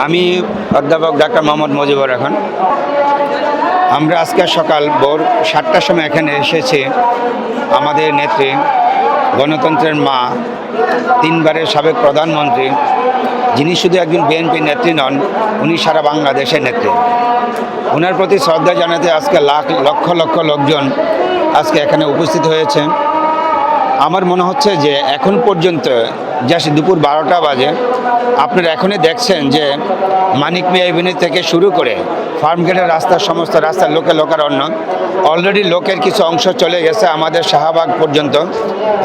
আমি অধ্যাপক ডাক্তার মোহাম্মদ মুজিবুর রহমান। আমরা আজকে সকাল ভোর 7টার সময় এখানে এসেছি। আমাদের নেত্রী, গণতন্ত্রের মা, 3বারের সাবেক প্রধানমন্ত্রী, যিনি শুধু একজন বিএনপি নেত্রী নন, উনি সারা বাংলাদেশের নেত্রী। ওনার প্রতি শ্রদ্ধা জানাতে আজকে লক্ষ লক্ষ লোকজন আজকে এখানে উপস্থিত হয়েছে। আমার মনে হচ্ছে যে এখন পর্যন্ত জাস্ট দুপুর 12টা বাজে, আপনারা এখনই দেখছেন যে মানিক মিয়া এভিনিউ থেকে শুরু করে ফার্মগেটের রাস্তার সমস্ত রাস্তার লোকারণ্য। অলরেডি লোকের কিছু অংশ চলে গেছে আমাদের শাহবাগ পর্যন্ত,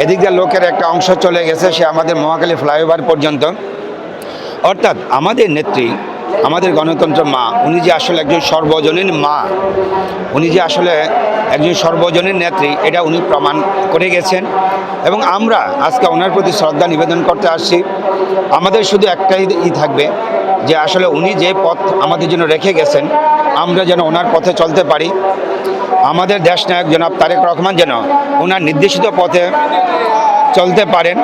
এদিক দিয়ে লোকের একটা অংশ চলে গেছে সে আমাদের মহাখালী ফ্লাইওভার পর্যন্ত। অর্থাৎ আমাদের নেত্রী, আমাদের গণতন্ত্র মা, উনি যে আসলে একজন সর্বজনীন মা, উনি যে আসলে একজন সর্বজনীন নেত্রী, এটা উনি প্রমাণ করে গেছেন। এবং আমরা আজকে ওনার প্রতি শ্রদ্ধা নিবেদন করতে আসছি। আমাদের শুধু একটাই থাকবে যে আসলে উনি যে পথ আমাদের জন্য রেখে গেছেন, আমরা যেন ওনার পথে চলতে পারি। আমাদের দেশনায়ক জনাব তারেক রহমান যেন ওনার নির্দেশিত পথে চলতে পারেন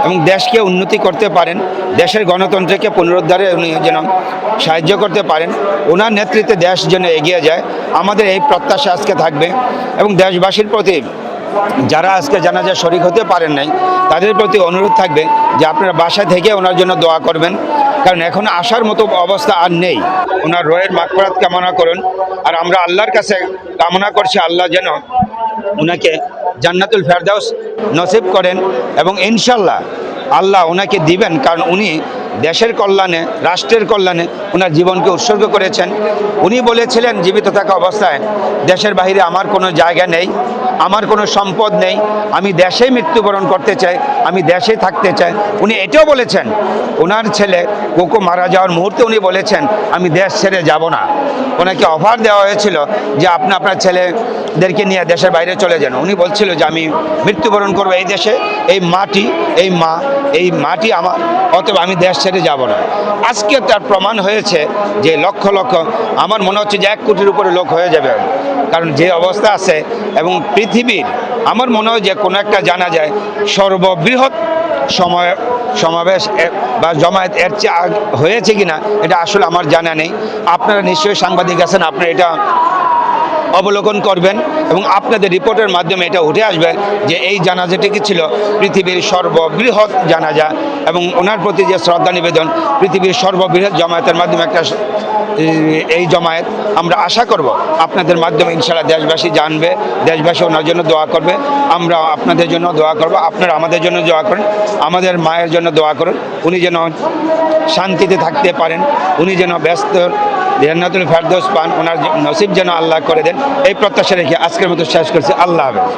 এবং দেশকে উন্নতি করতে পারেন, দেশের গণতন্ত্রকে পুনরুদ্ধারে উনি যেন সাহায্য করতে পারেন, ওনার নেতৃত্বে দেশ যেন এগিয়ে যায়, আমাদের এই প্রত্যাশা আজকে থাকবে। এবং দেশবাসীর প্রতি যারা আজকে জানাজা শরীক হতে পারেন নাই, তাদের প্রতি অনুরোধ থাকবে যে আপনারা বাসা থেকে ওনার জন্য দোয়া করবেন, কারণ এখন আসার মতো অবস্থা আর নেই। ওনার রোহের মাগফিরাত কামনা করুন। আর আমরা আল্লাহর কাছে কামনা করছি আল্লাহ যেন ওনাকে জান্নাতুল ফেরদাউস নসিব করেন এবং ইনশাল্লাহ আল্লাহ ওনাকে দিবেন, কারণ উনি দেশের কল্যাণে, রাষ্ট্রের কল্যাণে ওনার জীবনকে উৎসর্গ করেছেন। উনি বলেছিলেন জীবিত থাকা অবস্থায়, দেশের বাইরে আমার কোনো জায়গা নেই, আমার কোনো সম্পদ নেই, আমি দেশেই মৃত্যুবরণ করতে চাই, আমি দেশেই থাকতে চাই। উনি এটাও বলেছেন, ওনার ছেলে কোকো মারা যাওয়ার মুহূর্তে উনি বলেছেন আমি দেশ ছেড়ে যাব না। ওনাকে অফার দেওয়া হয়েছিল যে আপনি আপনার ছেলেদেরকে নিয়ে দেশের বাইরে চলে যান। উনি বলছিল যে আমি মৃত্যুবরণ করবো এই দেশে, এই মাটি, এই মা, এই মাটি আমার, অতএব আমি দেশ ছেড়ে যাব না। আজকে তার প্রমাণ হয়েছে যে লক্ষ লক্ষ, আমার মনে হচ্ছে যে 1 কোটির উপরে লোক হয়ে যাবে, কারণ যে অবস্থা আছে। এবং পৃথিবীর আমার মনে হয় যে কোনো একটা জানা যায় সর্ববৃহৎ সমাবেশ বা জমায়েত এর চেয়ে হয়েছে কিনা এটা আসলে আমার জানা নেই। আপনারা নিশ্চয়ই সাংবাদিক আছেন, আপনারা এটা অবলোকন করবেন এবং আপনাদের রিপোর্টের মাধ্যমে এটা উঠে আসবে যে এই জানাজাটি কি ছিল পৃথিবীর সর্ববৃহৎ জানাজা। এবং ওনার প্রতি যে শ্রদ্ধা নিবেদন, পৃথিবীর সর্ববৃহৎ জমায়েতের মাধ্যমে একটা এই জমায়েত আমরা আশা করব আপনাদের মাধ্যমে ইনশাআল্লাহ দেশবাসী জানবে, দেশবাসী ওনার জন্য দোয়া করবে, আমরা আপনাদের জন্য দোয়া করব, আপনারা আমাদের জন্য দোয়া করেন, আমাদের মায়ের জন্য দোয়া করুন, উনি যেন শান্তিতে থাকতে পারেন, উনি যেন ব্যস্ত জান্নাতুল ফেরদৌস পান, ওনার নসিব যেন আল্লাহ করে দেন, এই প্রত্যাশা রেখে আজকের মতো শেষ করছি। আল্লাহ হাফেজ।